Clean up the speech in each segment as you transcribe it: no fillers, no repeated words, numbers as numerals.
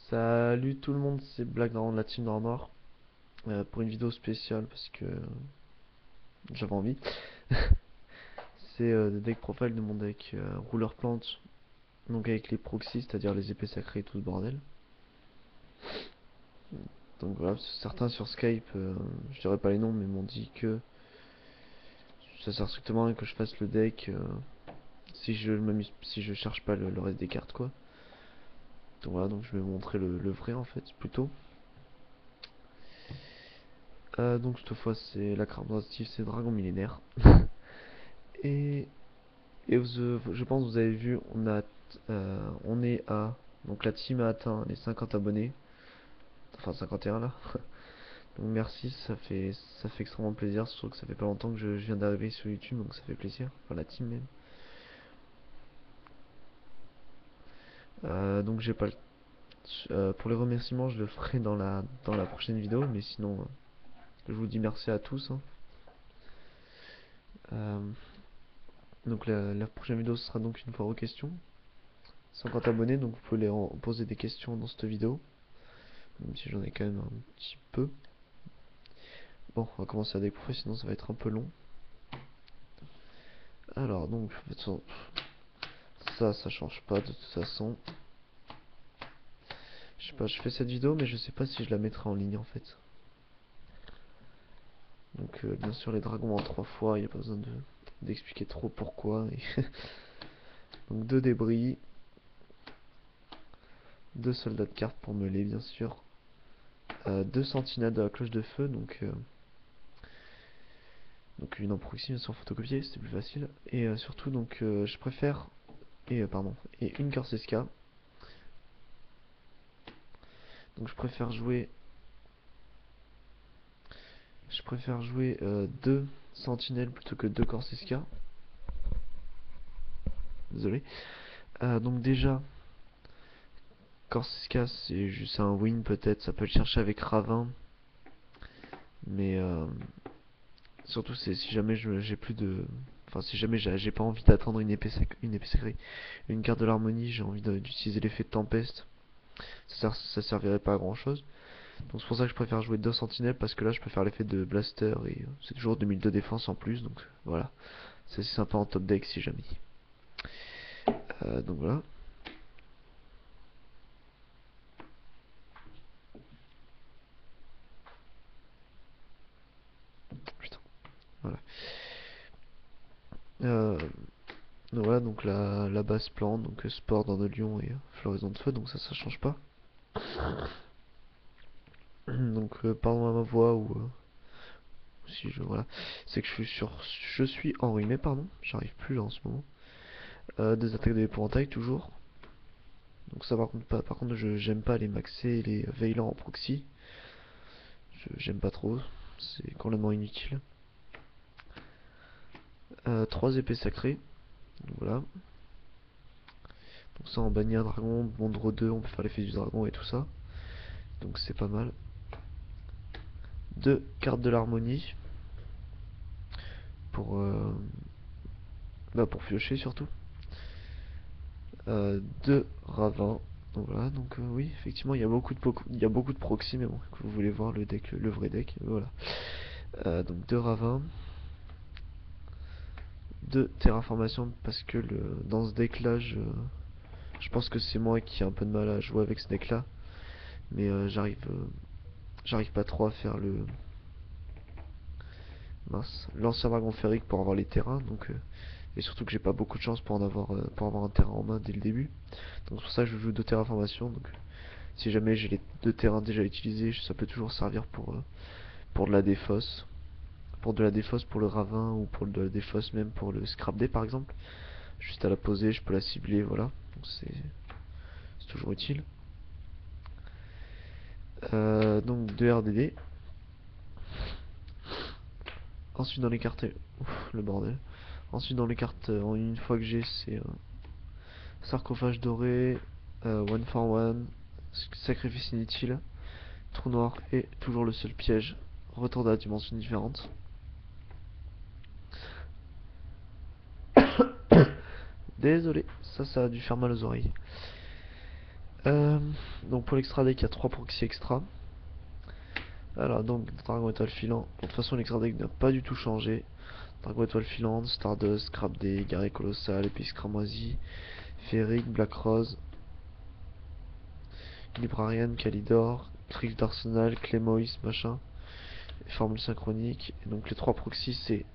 Salut tout le monde, c'est Black Dragon de la Team Armor pour une vidéo spéciale parce que j'avais envie. C'est le deck profile de mon deck Ruler Plant, donc avec les proxys, c'est-à-dire les épées sacrées et tout ce bordel. Donc voilà, certains sur Skype, je dirais pas les noms, mais m'ont dit que ça sert strictement à rien que je fasse le deck si je cherche pas le reste des cartes quoi. Donc voilà, donc je vais vous montrer le vrai en fait plutôt. Donc cette fois c'est la carte active, c'est Dragon Millénaire. Et je pense que vous avez vu, on est à, donc la team a atteint les 50 abonnés, enfin 51 là. Donc merci, ça fait extrêmement plaisir, surtout que ça fait pas longtemps que je viens d'arriver sur YouTube, donc ça fait plaisir, enfin la team même. Donc j'ai pas pour les remerciements, je le ferai dans la prochaine vidéo, mais sinon, je vous dis merci à tous, hein. Euh, donc la prochaine vidéo ce sera donc une fois aux questions. 50 abonnés, donc vous pouvez poser des questions dans cette vidéo, même si j'en ai quand même un petit peu. Bon, on va commencer à découvrir, sinon ça va être un peu long. Alors, donc, de toute façon, ça change pas de toute façon. Je sais pas, je fais cette vidéo, mais je sais pas si je la mettrai en ligne en fait. Donc, bien sûr, les dragons en 3 fois, il n'y a pas besoin d'expliquer trop pourquoi. Donc, 2 débris, 2 soldats de cartes pour meuler, bien sûr. 2 sentinelles de la cloche de feu, donc une en proxy, bien sûr, photocopier, c'était plus facile. Et surtout, donc, je préfère. Pardon, et une Corsica. Donc, je préfère jouer 2 sentinelles plutôt que 2 Corsica. Désolé. Donc déjà, Corsica c'est juste un win peut-être, ça peut le chercher avec Ravin. Mais surtout c'est si jamais j'ai plus de... Enfin si jamais j'ai pas envie d'attendre une épée sacrée, une carte de l'harmonie, j'ai envie d'utiliser l'effet de tempeste. Ça servirait pas à grand chose. Donc c'est pour ça que je préfère jouer 2 sentinelles parce que là je peux faire l'effet de blaster et c'est toujours 2000 de défense en plus. Donc voilà, c'est assez sympa en top deck si jamais. Donc voilà. Putain, voilà. Euh, donc voilà, donc la base plante, donc sport dans de lion et floraison de feu, donc ça change pas. Donc pardon à ma voix ou si je voilà, c'est que je suis enrhumé pardon, j'arrive plus là en ce moment. Des attaques de l'épouvantail toujours. Donc ça par contre pas, par contre j'aime pas les maxer et les veillants en proxy. J'aime pas trop, c'est complètement inutile. 3 épées sacrées, donc voilà. Donc ça en bannière dragon, Mondro 2, on peut faire l'effet du dragon et tout ça. Donc c'est pas mal. 2 cartes de l'harmonie pour pour piocher surtout. 2 ravins. Donc voilà, donc oui, effectivement, il y a beaucoup de proxy, mais bon, que vous voulez voir le deck, le vrai deck, voilà. Donc 2 ravins, 2 terraformations, parce que dans ce deck là, je pense que c'est moi qui ai un peu de mal à jouer avec ce deck là, mais j'arrive pas trop à faire l'ancien dragon férique pour avoir les terrains, donc et surtout que j'ai pas beaucoup de chance pour avoir un terrain en main dès le début. Donc c'est pour ça que je joue 2 terraformations, donc si jamais j'ai les 2 terrains déjà utilisés, ça peut toujours servir pour de la défausse. Pour de la défausse pour le ravin ou pour de la défausse même pour le scrap day par exemple. Juste à la poser, je peux la cibler, voilà. Donc c'est toujours utile. Donc 2 RDD. Ensuite dans les cartes... Ouf, le bordel. Ensuite dans les cartes, une fois que j'ai, c'est sarcophage doré, one for one, sacrifice inutile, trou noir et toujours le seul piège, retour de la dimension différente. Désolé, ça a dû faire mal aux oreilles. Euh, donc pour l'extra deck, il y a 3 proxys extra. Alors donc Dragon étoile filante. De toute façon l'extra deck n'a pas du tout changé. Dragon étoile filante, Stardust, Scrap Day, Guerrier Colossal, Épice Cramoisi, Féerique, Black Rose, Librarian, Calidor, Trix d'Arsenal, Clémois, machin, et Formule synchronique. Et donc les 3 proxys c'est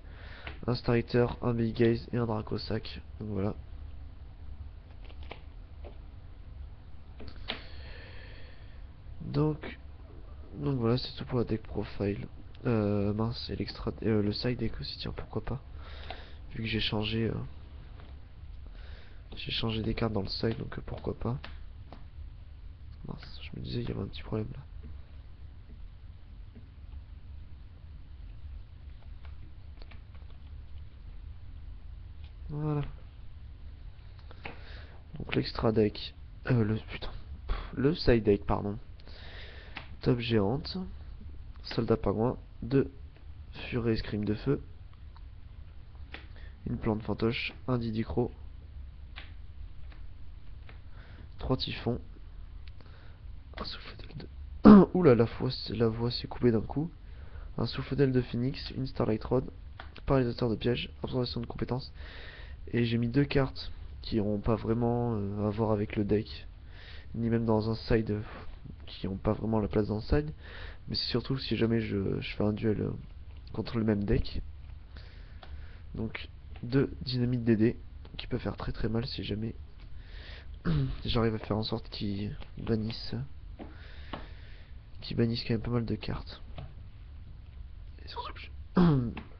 un Starter, un Big Gaze et un Dracosac. Donc voilà. Donc, donc voilà, c'est tout pour la deck profile. Mince, et l'extra, le side deck aussi, tiens, pourquoi pas. Vu que j'ai changé des cartes dans le side, donc pourquoi pas. Mince, je me disais il y avait un petit problème là. Voilà. Donc l'extra deck, le side deck, pardon. Top géante, soldat pingouin, 2 furée escrime de feu, une plante fantoche, un didicro, 3 typhons, un souffle d'aile de... Oula, la voix s'est coupée d'un coup. Un souffle d'aile de phoenix, une starlight rod, paralysateur de piège, absorption de compétences. Et j'ai mis 2 cartes qui n'ont pas vraiment à voir avec le deck, ni même dans un side, qui n'ont pas vraiment la place dans le side. Mais c'est surtout si jamais je fais un duel contre le même deck. Donc 2 dynamite DD qui peut faire très très mal si jamais j'arrive à faire en sorte qu'ils bannissent quand même pas mal de cartes. Et surtout que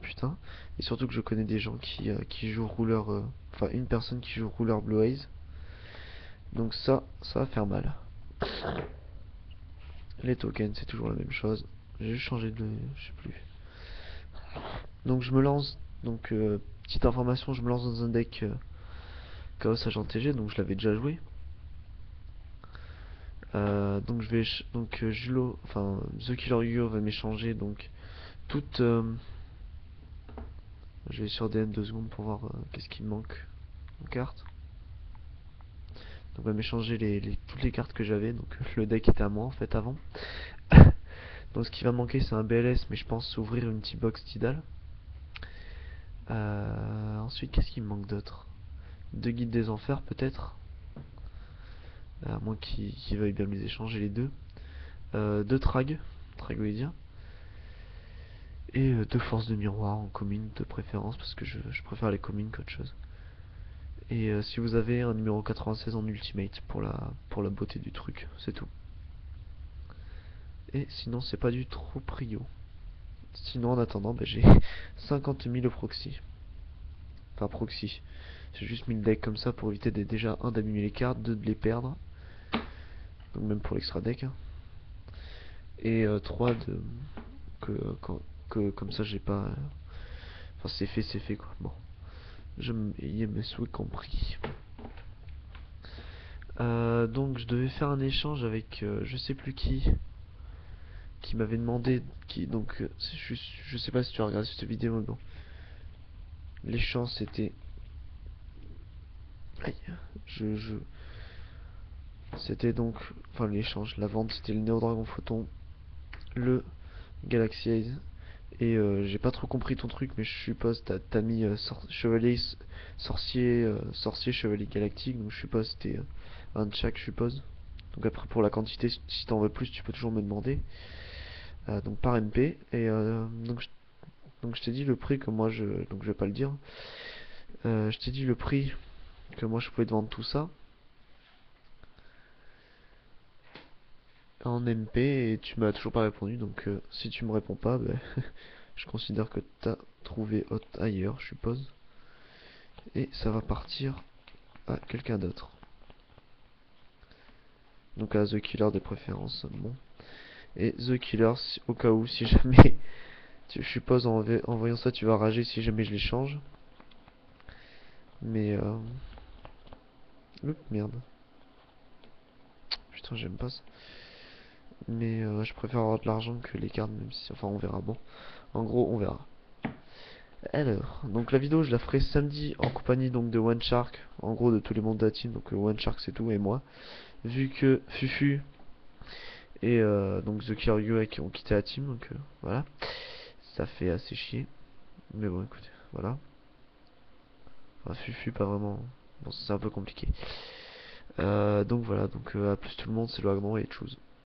putain. Et surtout que je connais des gens qui jouent rouleur, enfin une personne qui joue rouleur Blue Eyes. Donc ça va faire mal. Les tokens, c'est toujours la même chose. J'ai juste changé de, je sais plus. Donc je me lance. Donc petite information, je me lance dans un deck Chaos Agent TG, donc je l'avais déjà joué. Donc je vais Julo, enfin The Killer Yu va m'échanger donc toute. Je vais sur DN 2 secondes pour voir qu'est-ce qui me manque en carte. Donc on va m'échanger toutes les cartes que j'avais, donc le deck était à moi en fait avant. Donc ce qui va me manquer c'est un BLS, mais je pense ouvrir une T-Box Tidal. Ensuite qu'est-ce qui me manque d'autre? 2 guides des enfers peut-être, à moins qu'ils veuillent bien me les échanger les deux. 2 Tragoïdiens. Et 2 forces de miroir en commune de préférence, parce que je préfère les communes qu'autre chose. Et si vous avez un numéro 96 en ultimate pour la beauté du truc, c'est tout. Et sinon c'est pas du trop prio. Sinon en attendant j'ai 50 000 au proxy. Enfin proxy. J'ai juste mis le deck comme ça pour éviter déjà d'abîmer les cartes, deux de les perdre. Donc même pour l'extra deck. Hein. Et 3 de... que comme ça j'ai pas... Enfin c'est fait quoi. Bon. Je me suis compris. Donc je devais faire un échange avec je sais plus qui m'avait demandé donc je sais pas si tu as regardé cette vidéo mais bon. L'échange c'était aïe, je c'était donc enfin l'échange, la vente c'était le Néo Dragon Photon, le Galaxy Ace et j'ai pas trop compris ton truc mais je suppose t'as mis chevalier sorcier chevalier galactique donc je suppose c'était un de chaque je suppose. Donc après pour la quantité si t'en veux plus tu peux toujours me demander. Donc par MP et donc je t'ai dit le prix que moi donc je vais pas le dire. Je t'ai dit le prix que moi je pouvais te vendre tout ça en MP et tu m'as toujours pas répondu donc si tu me réponds pas je considère que t'as trouvé ailleurs je suppose et ça va partir à quelqu'un d'autre. Donc à The Killer de préférence bon. Et The Killer au cas où si jamais je suppose en voyant ça tu vas rager si jamais je les change. Mais oups, merde. Putain j'aime pas ça. Mais je préfère avoir de l'argent que les cartes même si enfin on verra bon. En gros on verra. Alors, donc la vidéo je la ferai samedi en compagnie donc de One Shark, en gros de tous les membres de la team, donc One Shark c'est tout et moi. vu que Fufu et donc The Killer Yue qui ont quitté la team, donc voilà, ça fait assez chier. Mais bon, écoutez, voilà. Enfin, Fufu, pas vraiment. Bon, c'est un peu compliqué. Donc voilà, donc à plus tout le monde, c'est le Wagner et Choose.